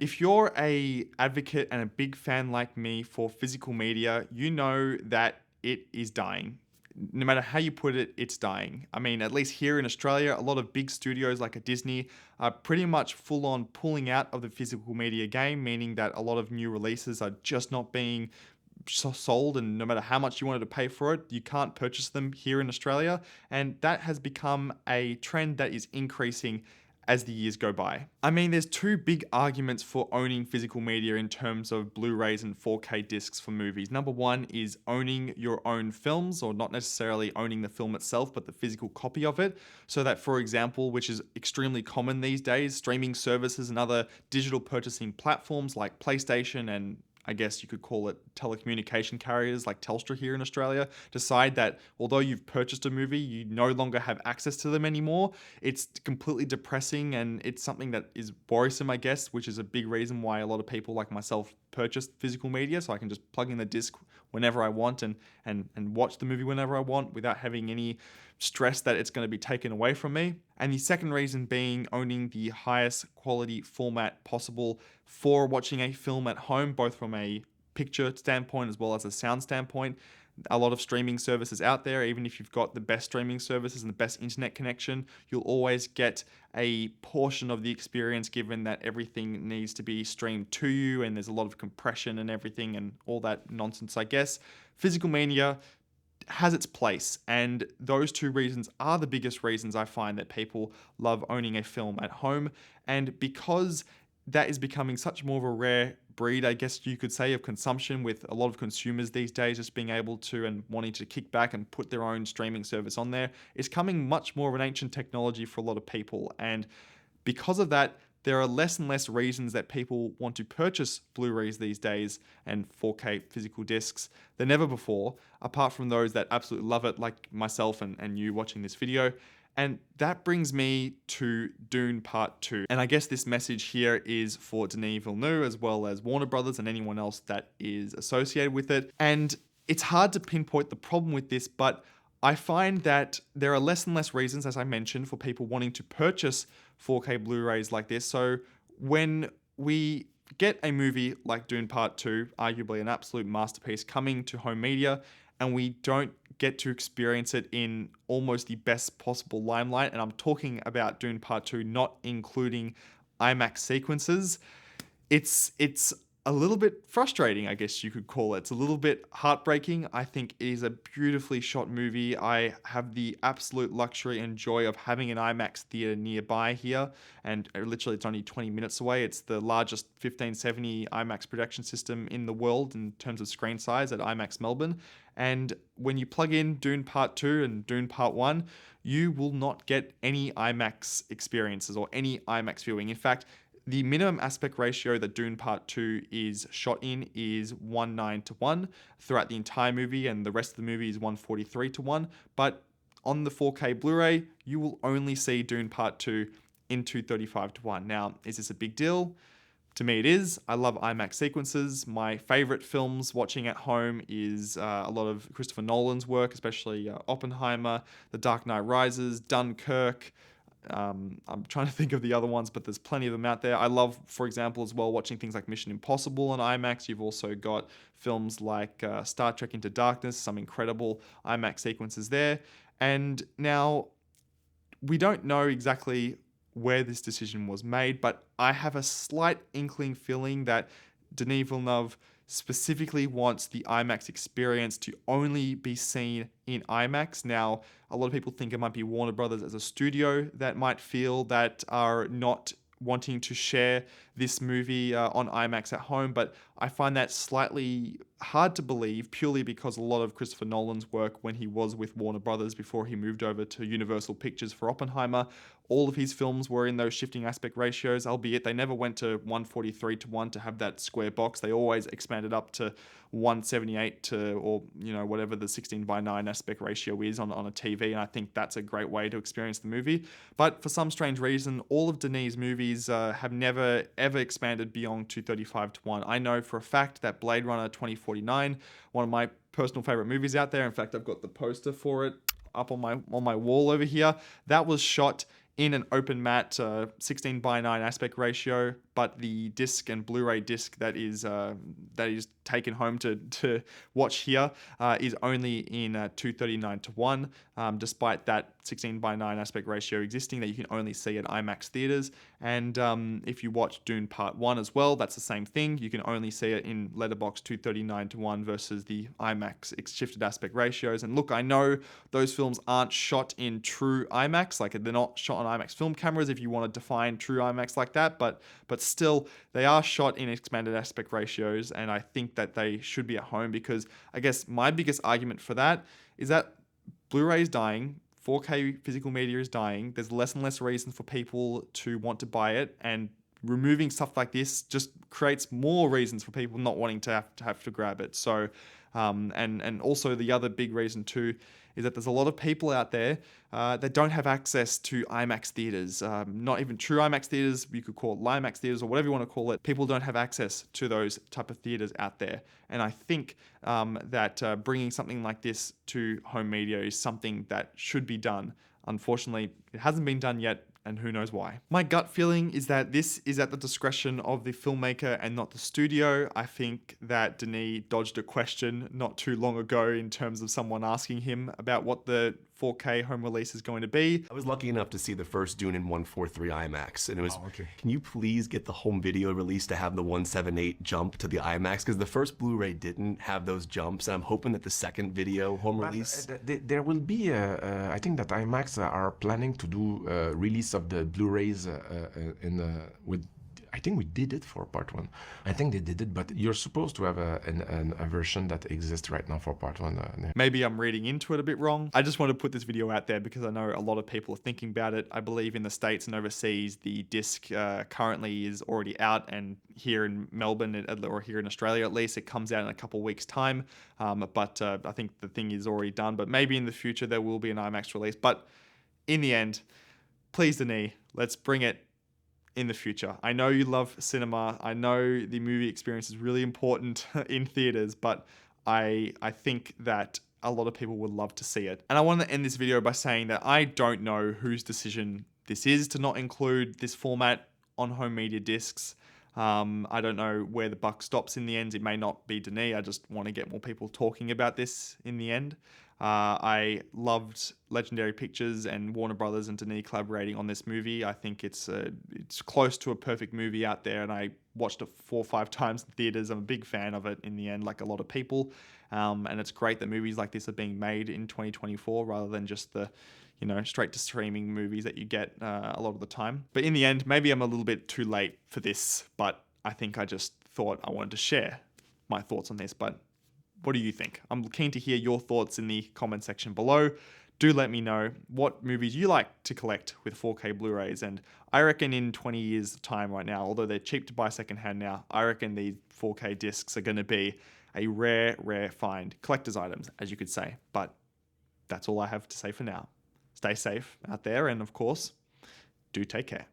If you're a advocate and a big fan like me for physical media, you know that it is dying. No matter how you put it, it's dying. I mean, at least here in Australia, a lot of big studios like a Disney are pretty much full on pulling out of the physical media game, meaning that a lot of new releases are just not being sold, and no matter how much you wanted to pay for it, you can't purchase them here in Australia. And that has become a trend that is increasing as the years go by. I mean, there's two big arguments for owning physical media in terms of Blu-rays and 4K discs for movies. Number one is owning your own films, or not necessarily owning the film itself, but the physical copy of it. So that, for example, which is extremely common these days, streaming services and other digital purchasing platforms like PlayStation and I guess you could call it telecommunication carriers like Telstra here in Australia, decide that although you've purchased a movie, you no longer have access to them anymore. It's completely depressing, and it's something that is worrisome, I guess, which is a big reason why a lot of people like myself purchase physical media, so I can just plug in the disc whenever I want and watch the movie whenever I want without having any stress that it's going to be taken away from me. And the second reason being owning the highest quality format possible for watching a film at home, both from a picture standpoint as well as a sound standpoint. A lot of streaming services out there, even if you've got the best streaming services and the best internet connection, you'll always get a portion of the experience given that everything needs to be streamed to you and there's a lot of compression and everything and all that nonsense, I guess. Physical media has its place, and those two reasons are the biggest reasons I find that people love owning a film at home. And because that is becoming such more of a rare breed, I guess you could say, of consumption, with a lot of consumers these days just being able to and wanting to kick back and put their own streaming service on there, it's coming much more of an ancient technology for a lot of people. And because of that, there are less and less reasons that people want to purchase Blu-rays these days and 4K physical discs than ever before, apart from those that absolutely love it, like myself and you watching this video. And that brings me to Dune Part 2. And I guess this message here is for Denis Villeneuve as well as Warner Brothers and anyone else that is associated with it. And it's hard to pinpoint the problem with this, but I find that there are less and less reasons, as I mentioned, for people wanting to purchase 4K Blu-rays like this. So when we get a movie like Dune Part 2, arguably an absolute masterpiece, coming to home media, and we don't get to experience it in almost the best possible limelight, and I'm talking about Dune Part 2 not including IMAX sequences, it's a little bit frustrating, I guess you could call it. It's a little bit heartbreaking. I think it is a beautifully shot movie. I have the absolute luxury and joy of having an IMAX theater nearby here, and literally it's only 20 minutes away. It's the largest 1570 IMAX projection system in the world in terms of screen size at IMAX Melbourne. And when you plug in Dune Part 2 and Dune Part 1, you will not get any IMAX experiences or any IMAX viewing. In fact, the minimum aspect ratio that Dune Part 2 is shot in is 1:9 throughout the entire movie, and the rest of the movie is 1:43. But on the 4K Blu-ray, you will only see Dune Part 2 in 2:35. Now, is this a big deal? To me, it is. I love IMAX sequences. My favorite films watching at home is a lot of Christopher Nolan's work, especially Oppenheimer, The Dark Knight Rises, Dunkirk. I'm trying to think of the other ones, but there's plenty of them out there. I love, for example, as well, watching things like Mission Impossible on IMAX. You've also got films like Star Trek Into Darkness, some incredible IMAX sequences there. And now, we don't know exactly where this decision was made, but I have a slight inkling feeling that Denis Villeneuve specifically wants the IMAX experience to only be seen in IMAX. Now, a lot of people think it might be Warner Brothers as a studio that might feel that are not wanting to share this movie on IMAX at home, but I find that slightly hard to believe purely because a lot of Christopher Nolan's work when he was with Warner Brothers before he moved over to Universal Pictures for Oppenheimer, all of his films were in those shifting aspect ratios, albeit they never went to 1:43 to have that square box. They always expanded up to 1:78 or whatever the 16:9 aspect ratio is on a TV, and I think that's a great way to experience the movie. But for some strange reason, all of Denis' movies have never ever expanded beyond 2:35. I know for a fact that Blade Runner 2049, one of my personal favorite movies out there, in fact I've got the poster for it up on my wall over here, that was shot in an open matte 16:9 aspect ratio, but the disc and Blu-ray disc that is taken home to watch here is only in 239:1, despite that 16:9 aspect ratio existing that you can only see at IMAX theaters. And if you watch Dune Part 1 as well, that's the same thing. You can only see it in letterbox 239:1 versus the IMAX shifted aspect ratios. And look, I know those films aren't shot in true IMAX, like they're not shot on IMAX film cameras if you want to define true IMAX like that, but still they are shot in expanded aspect ratios, and I think that they should be at home, because I guess my biggest argument for that is that Blu-ray is dying, 4K physical media is dying, there's less and less reason for people to want to buy it, and removing stuff like this just creates more reasons for people not wanting to have to grab it. So and also the other big reason too is that there's a lot of people out there that don't have access to IMAX theaters, not even true IMAX theaters. You could call it LIMAX theaters or whatever you want to call it. People don't have access to those type of theaters out there. And I think that bringing something like this to home media is something that should be done. Unfortunately, it hasn't been done yet, and who knows why. My gut feeling is that this is at the discretion of the filmmaker and not the studio. I think that Denis dodged a question not too long ago in terms of someone asking him about what the 4K home release is going to be. I was lucky enough to see the first Dune in 143 IMAX, and it was, can you please get the home video release to have the 178 jump to the IMAX? Because the first Blu-ray didn't have those jumps, and I'm hoping that the second video home release... There will be, I think that IMAX are planning to do release of the Blu-rays with... I think we did it for part 1. I think they did it, but you're supposed to have a version that exists right now for part 1. Maybe I'm reading into it a bit wrong. I just want to put this video out there because I know a lot of people are thinking about it. I believe in the States and overseas, the disc currently is already out, and here in Melbourne, or here in Australia at least, it comes out in a couple of weeks' time. But I think the thing is already done, but maybe in the future there will be an IMAX release. But in the end, please, Denis, let's bring it in the future. I know you love cinema. I know the movie experience is really important in theaters, but I think that a lot of people would love to see it. And I want to end this video by saying that I don't know whose decision this is to not include this format on home media discs. I don't know where the buck stops in the end. It may not be Denis. I just want to get more people talking about this in the end. I loved Legendary Pictures and Warner Brothers and Denis collaborating on this movie. I think it's close to a perfect movie out there, and I watched it 4 or 5 times in theaters. I'm a big fan of it in the end, like a lot of people. And it's great that movies like this are being made in 2024 rather than just the straight to streaming movies that you get a lot of the time. But in the end, maybe I'm a little bit too late for this, but I think I just thought I wanted to share my thoughts on this. But what do you think? I'm keen to hear your thoughts in the comment section below. Do let me know what movies you like to collect with 4K Blu-rays. And I reckon in 20 years' time right now, although they're cheap to buy secondhand now, I reckon these 4K discs are going to be a rare find. Collector's items, as you could say. But that's all I have to say for now. Stay safe out there, and of course, do take care.